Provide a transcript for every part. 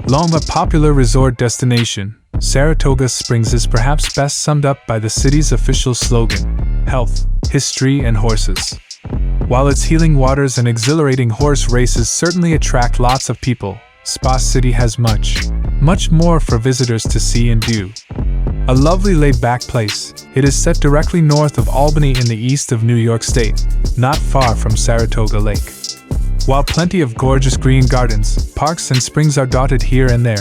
Long a popular resort destination, Saratoga Springs is perhaps best summed up by the city's official slogan: health, history, and horses. While its healing waters and exhilarating horse races certainly attract lots of people, Spa City has much more for visitors to see and do. A lovely laid-back place, it is set directly north of Albany in the east of New York State, not far from Saratoga Lake. While plenty of gorgeous green gardens, parks and springs are dotted here and there.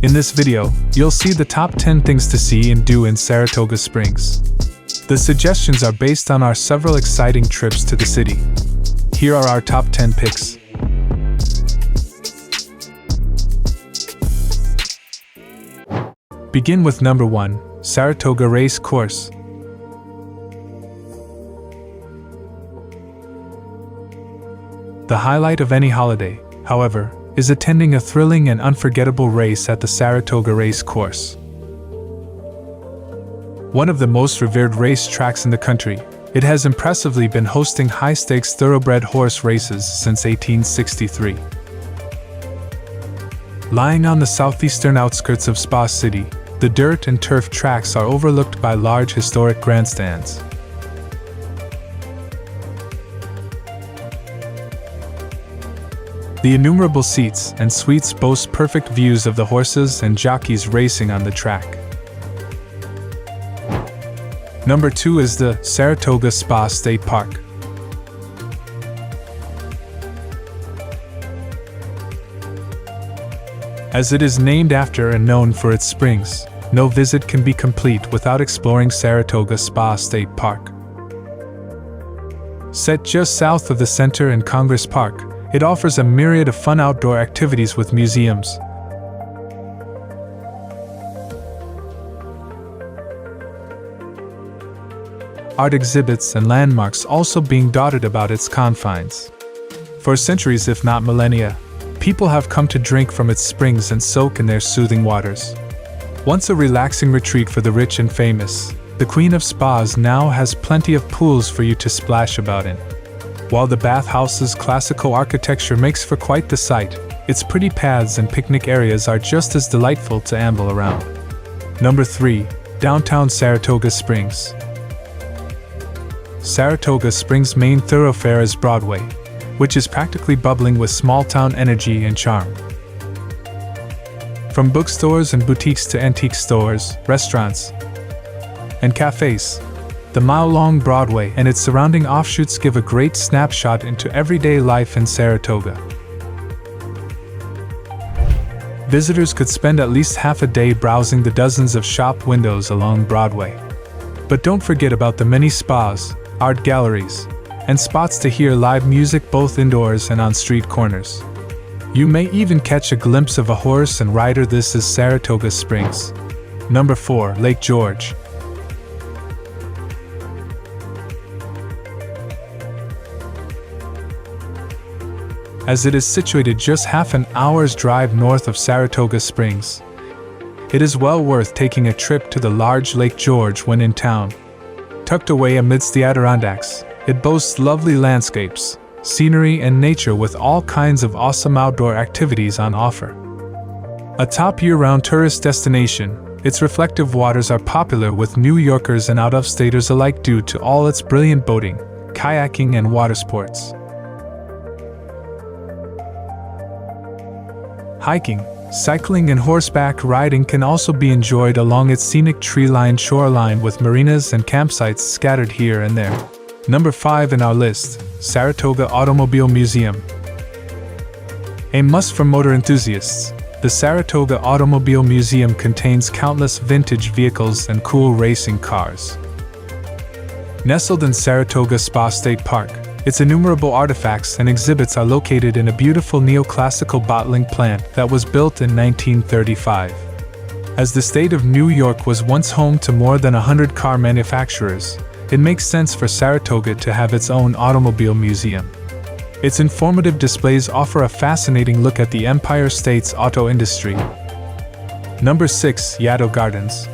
In this video, you'll see the top 10 things to see and do in Saratoga Springs. The suggestions are based on our several exciting trips to the city. Here are our top 10 picks. Begin with number 1, Saratoga Race Course. The highlight of any holiday, however, is attending a thrilling and unforgettable race at the Saratoga Race Course. One of the most revered race tracks in the country, it has impressively been hosting high-stakes thoroughbred horse races since 1863. Lying on the southeastern outskirts of Spa City, the dirt and turf tracks are overlooked by large historic grandstands. The innumerable seats and suites boast perfect views of the horses and jockeys racing on the track. Number 2 is the Saratoga Spa State Park. As it is named after and known for its springs, no visit can be complete without exploring Saratoga Spa State Park. Set just south of the Center and Congress Park, it offers a myriad of fun outdoor activities with museums, art exhibits, and landmarks also being dotted about its confines. For centuries, if not millennia, people have come to drink from its springs and soak in their soothing waters. Once a relaxing retreat for the rich and famous, the Queen of Spas now has plenty of pools for you to splash about in. While the bathhouse's classical architecture makes for quite the sight, its pretty paths and picnic areas are just as delightful to amble around. Number 3, downtown Saratoga Springs. Saratoga Springs' main thoroughfare is Broadway, which is practically bubbling with small-town energy and charm. From bookstores and boutiques to antique stores, restaurants, and cafes, the mile-long Broadway and its surrounding offshoots give a great snapshot into everyday life in Saratoga. Visitors could spend at least half a day browsing the dozens of shop windows along Broadway. But don't forget about the many spas, art galleries, and spots to hear live music both indoors and on street corners. You may even catch a glimpse of a horse and rider. This is Saratoga Springs. Number 4, Lake George. As it is situated just half an hour's drive north of Saratoga Springs, it is well worth taking a trip to the large Lake George when in town. Tucked away amidst the Adirondacks, it boasts lovely landscapes, scenery, and nature with all kinds of awesome outdoor activities on offer. A top year-round tourist destination, its reflective waters are popular with New Yorkers and out-of-staters alike due to all its brilliant boating, kayaking, and water sports. Hiking, cycling, and horseback riding can also be enjoyed along its scenic tree-lined shoreline with marinas and campsites scattered here and there. Number 5 in our list, Saratoga Automobile Museum. A must for motor enthusiasts, the Saratoga Automobile Museum contains countless vintage vehicles and cool racing cars. Nestled in Saratoga Spa State Park, its innumerable artifacts and exhibits are located in a beautiful neoclassical bottling plant that was built in 1935. As the state of New York was once home to more than 100 car manufacturers, it makes sense for Saratoga to have its own automobile museum. Its informative displays offer a fascinating look at the Empire State's auto industry. Number 6, Yaddo Gardens.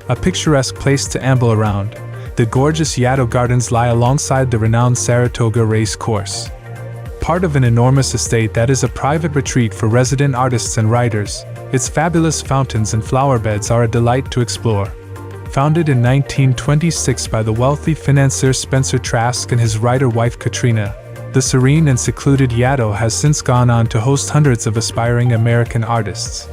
A picturesque place to amble around, The gorgeous Yaddo Gardens lie alongside the renowned Saratoga Race Course. Part of an enormous estate that is a private retreat for resident artists and writers, its fabulous fountains and flower beds are a delight to explore. Founded in 1926 by the wealthy financier Spencer Trask and his writer-wife Katrina, the serene and secluded Yaddo has since gone on to host hundreds of aspiring American artists.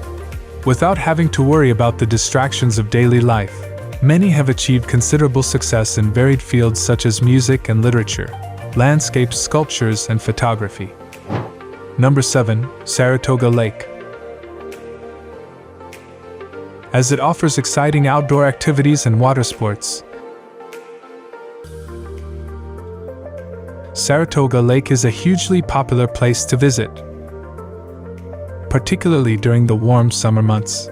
Without having to worry about the distractions of daily life, many have achieved considerable success in varied fields such as music and literature, landscapes, sculptures, and photography. Number 7. Saratoga Lake. As it offers exciting outdoor activities and water sports, Saratoga Lake is a hugely popular place to visit, particularly during the warm summer months.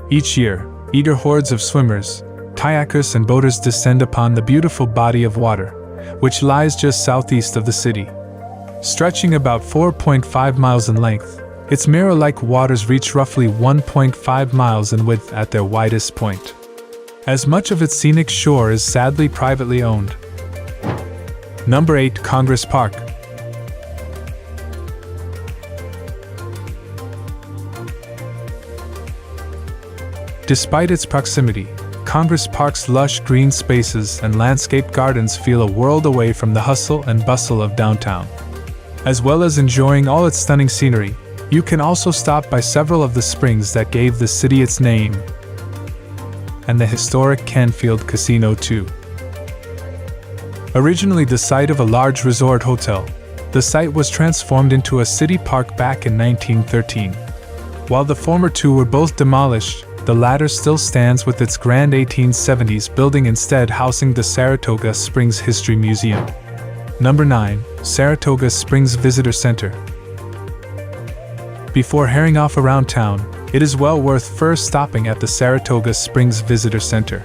Each year, eager hordes of swimmers, kayakers, and boaters descend upon the beautiful body of water, which lies just southeast of the city. Stretching about 4.5 miles in length, its mirror-like waters reach roughly 1.5 miles in width at their widest point. As much of its scenic shore is sadly privately owned. Number 8. Congress Park. Despite its proximity, Congress Park's lush green spaces and landscape gardens feel a world away from the hustle and bustle of downtown. As well as enjoying all its stunning scenery, you can also stop by several of the springs that gave the city its name, and the historic Canfield Casino too. Originally the site of a large resort hotel, the site was transformed into a city park back in 1913. While the former two were both demolished, the latter still stands with its grand 1870s building instead housing the Saratoga Springs History Museum. Number 9. Saratoga Springs Visitor Center. Before herring off around town, it is well worth first stopping at the Saratoga Springs Visitor Center.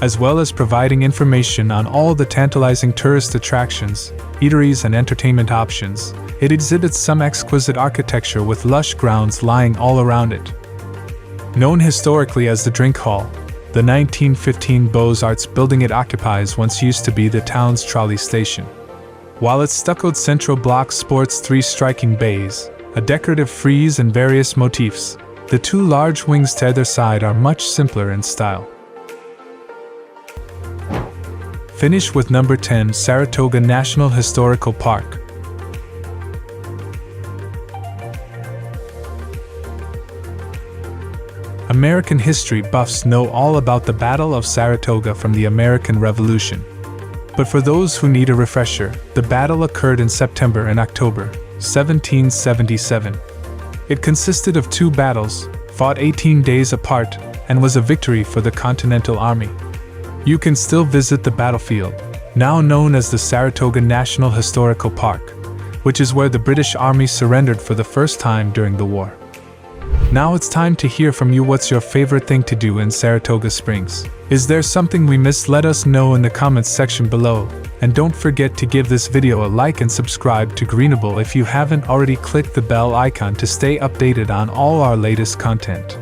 As well as providing information on all the tantalizing tourist attractions, eateries, and entertainment options, it exhibits some exquisite architecture with lush grounds lying all around it. Known historically as the Drink Hall, the 1915 Beaux-Arts building it occupies once used to be the town's trolley station. While its stuccoed central block sports 3 striking bays, a decorative frieze, and various motifs, the 2 large wings to either side are much simpler in style. Finish with number 10. Saratoga National Historical Park. American history buffs know all about the Battle of Saratoga from the American Revolution. But for those who need a refresher, the battle occurred in September and October 1777. It consisted of 2 battles, fought 18 days apart, and was a victory for the Continental Army. You can still visit the battlefield, now known as the Saratoga National Historical Park, which is where the British Army surrendered for the first time during the war. Now it's time to hear from you. What's your favorite thing to do in Saratoga Springs? Is there something we missed? Let us know in the comments section below. And don't forget to give this video a like and subscribe to Greenable if you haven't already. Click the bell icon to stay updated on all our latest content.